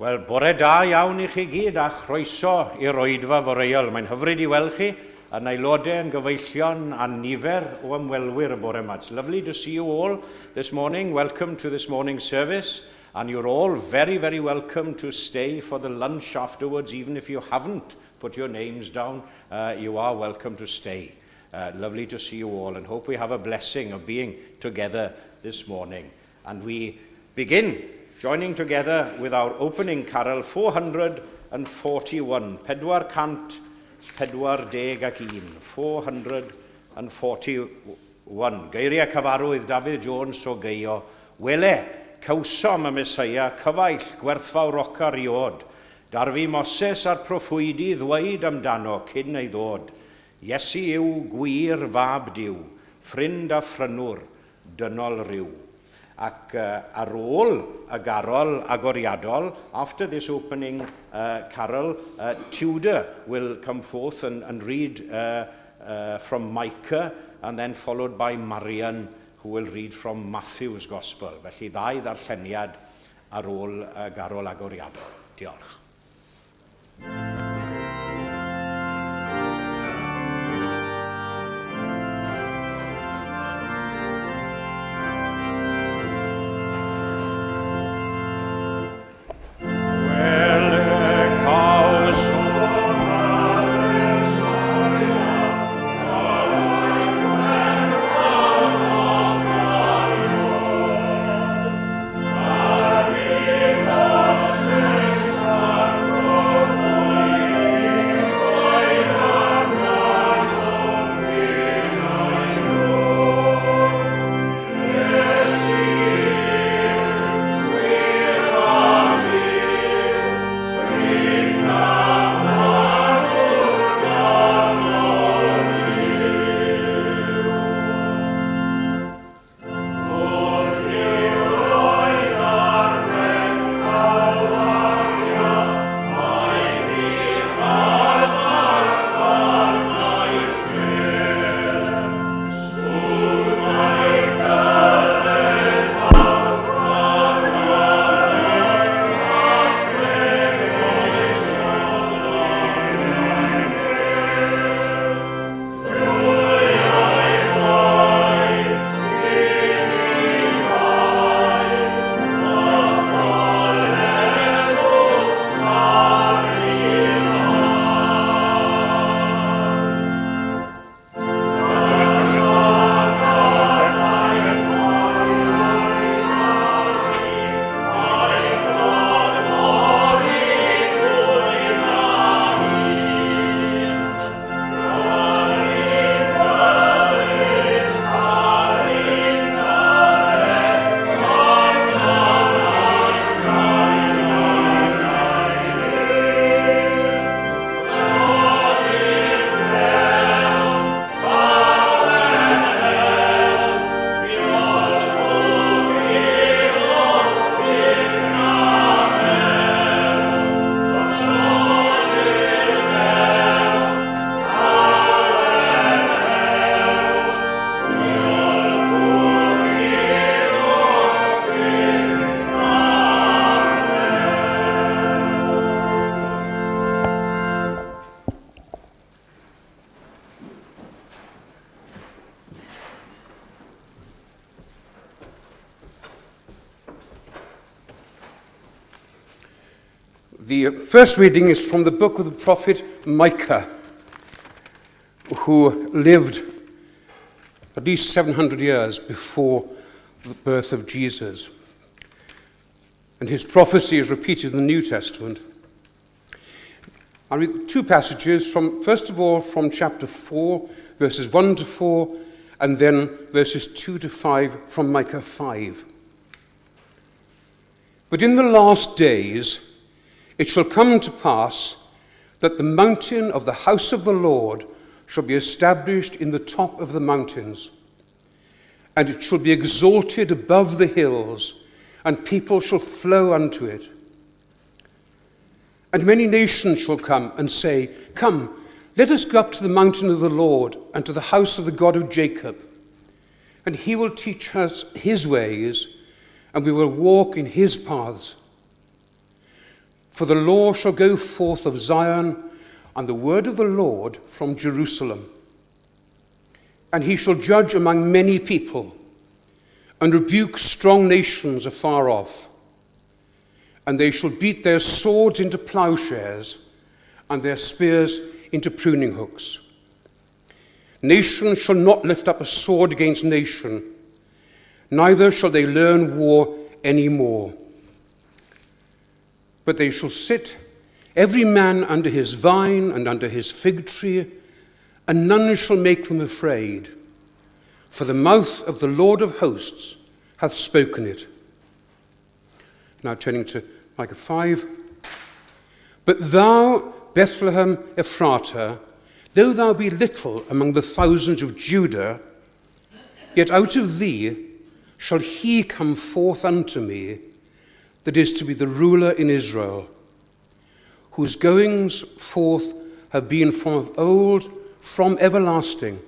Wel, bore da iawn I chi gyd a chroeso i'r oedfa foreol. Mae'n hyfryd I weld chi yn aelodau yn gyfeillion a nifer o ymwelwyr y bore yma. It's lovely to see you all this morning. Welcome to this morning's service. And you're all very, very welcome to stay for the lunch afterwards. Even if you haven't put your names down, you are welcome to stay. Lovely to see you all, and hope we have a blessing of being together this morning. And we begin joining together with our opening carol 441, 441. Geiriau cyfarwydd David Jones o Geio. Wele, cawsom y Mesaia, cyfaill, gwerthfawr oca riod. Darfi Moses a'r proffwydi ddweud amdano cyn ei ddod. Iesu yw gwir fab diw, ffrind a ffrynwr, dynol ryw. Ac ar ôl y garol agoriadol, after this opening carol, Tudor will come forth and read from Micah, and then followed by Marian, who will read from Matthew's Gospel. Felly ddau ddarlleniad ar ôl y garol agoriadol. Diolch. The first reading is from the book of the prophet Micah, who lived at least 700 years before the birth of Jesus. And his prophecy is repeated in the New Testament. I'll read two passages, first of all from chapter 4, verses 1 to 4, and then verses 2 to 5 from Micah 5. But in the last days it shall come to pass that the mountain of the house of the Lord shall be established in the top of the mountains, and it shall be exalted above the hills, and people shall flow unto it. And many nations shall come and say, Come, let us go up to the mountain of the Lord, and to the house of the God of Jacob. And he will teach us his ways, and we will walk in his paths. For the law shall go forth of Zion, and the word of the Lord from Jerusalem. And he shall judge among many people, and rebuke strong nations afar off. And they shall beat their swords into plowshares, and their spears into pruning hooks. Nation shall not lift up a sword against nation, neither shall they learn war any more. But they shall sit, every man under his vine and under his fig tree, and none shall make them afraid. For the mouth of the Lord of hosts hath spoken it. Now turning to Micah 5. But thou, Bethlehem Ephratah, though thou be little among the thousands of Judah, yet out of thee shall he come forth unto me, that is to be the ruler in Israel, whose goings forth have been from of old, from everlasting.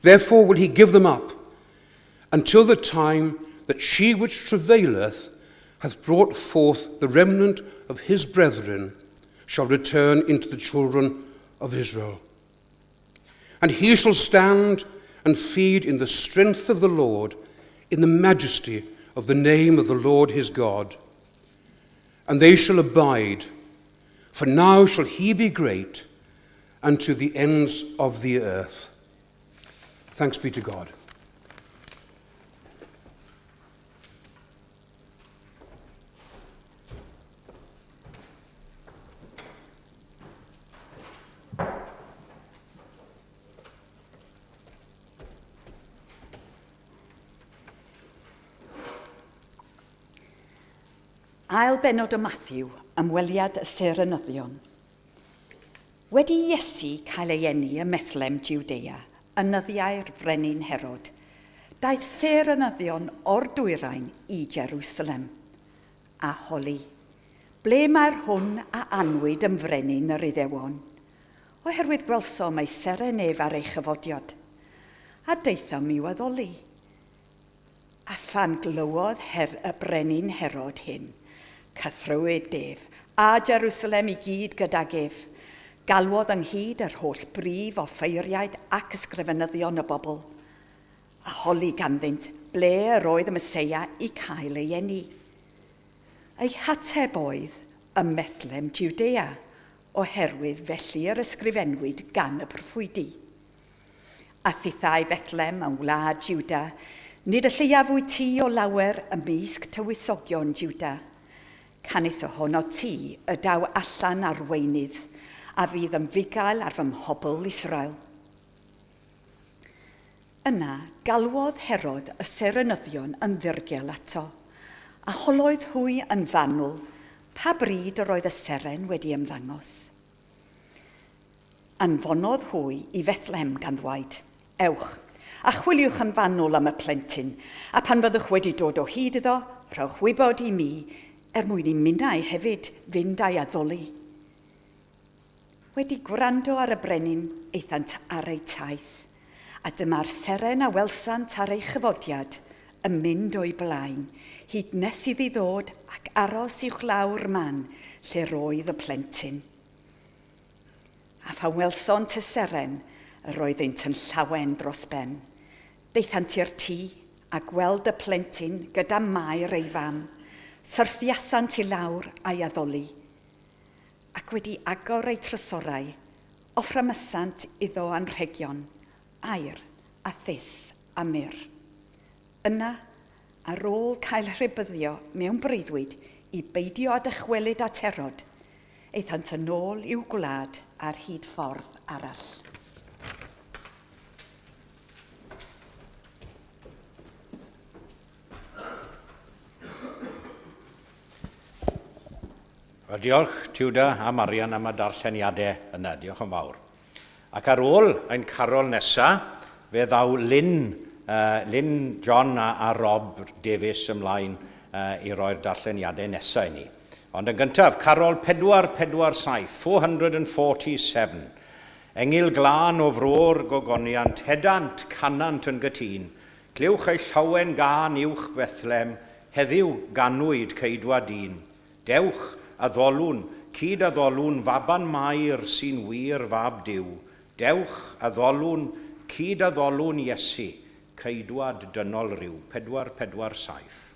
Therefore will he give them up, until the time that she which travaileth hath brought forth the remnant of his brethren, shall return into the children of Israel. And he shall stand and feed in the strength of the Lord, in the majesty of the name of the Lord his God. And they shall abide, for now shall he be great unto the ends of the earth. Thanks be to God. Ail benod o Matthew, ymweliad y Serenyddion. Wedi Iesu cael ei eni ym Methlem Judea, ynyddiau'r brenin Herod, daeth Serenyddion o'r dwyrain i Jerusalem, a holi. Ble mae'r hwn a anwyd ym frenin yr Iddewon, oherwydd gwelsom ei serenef ar ei chyfodiad, a deitham i'w addoli. A phan glywodd y brenin Herod hyn, cythrywyd def, a Jerusalem i gyd gydag ef, galwodd ynghyd yr holl brif o ffeiriaid ac ysgrifenyddion y bobl, a holi ganddynt ble yr oedd y Meseia i cael ei eni. Ei hateb oedd y Methlem Judea, oherwydd felly yr ysgrifenwyd gan y proffwydi. A thithau Bethlem yn wlad Juda, nid y lleiafwyd tŷ o lawer ymysg tywysogion Juda. Canis o hon o tŷ y daw allan ar weinydd, a fydd yn fugail ar fy mhobl Israel. Yna galwodd Herod y Serenyddion yn ddirgel ato, a holoedd hwy yn fanwl pa bryd yr oedd y seren wedi ymddangos. Anfonodd hwy i Fethlem gan ddweud, ewch, a chwiliwch yn fanwl am y plentyn, a pan fyddwch wedi dod o hyd iddo, rhowch wybod i mi, mwyn i minnau hefyd fynd a'i addoli. Wedi gwrando ar y brenin eithant ar ei taith, a dyma'r seren a welsant ar ei chyfodiad yn mynd o'i blaen, hyd nes iddi ddod ac aros i'w lawr man lle roedd y plentyn. A phan welsont y seren, yr oeddynt yn llawen dros ben. Deithant i'r tŷ a gweld y plentyn gyda mair ei fam, syrthiasant i lawr a'i addoli, ac wedi agor ei trysorau, offramysant iddo anrhegion, air a thys a myr. Yna, ar ôl cael rhybyddio mewn breuddwyd i beidio a dychwelyd at Herod, eithant yn ôl i'w gwlad ar hyd ffordd arall. Diolch, Tiwda a Marian am y darlleniadau yna. Diolch yn fawr. Ac ar ôl ein carol nesaf, fe ddaw Lynn John a Rob Davies ymlaen i roi'r darlleniadau nesaf i ni. Ond yn gyntaf, carol 447, 447. Engil glân o frôr gogoniant, hedant canant yn gytun. Clywch ei llawen gan uwch Bethlem, heddiw ganwyd ceidwa dyn. Dewch addolwn, cyd addolwn faban mair sy'n wir fab Duw. Dewch addolwn, cyd addolwn Iesu, ceidwad dynol rhyw, 447.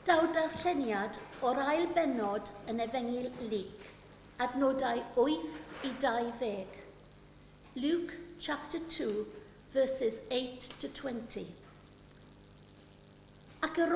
Daw darlleniad o'r ail bennod yn Efengyl Luc, adnodau 8 i 20. Luke chapter 2, verses 8 to 20.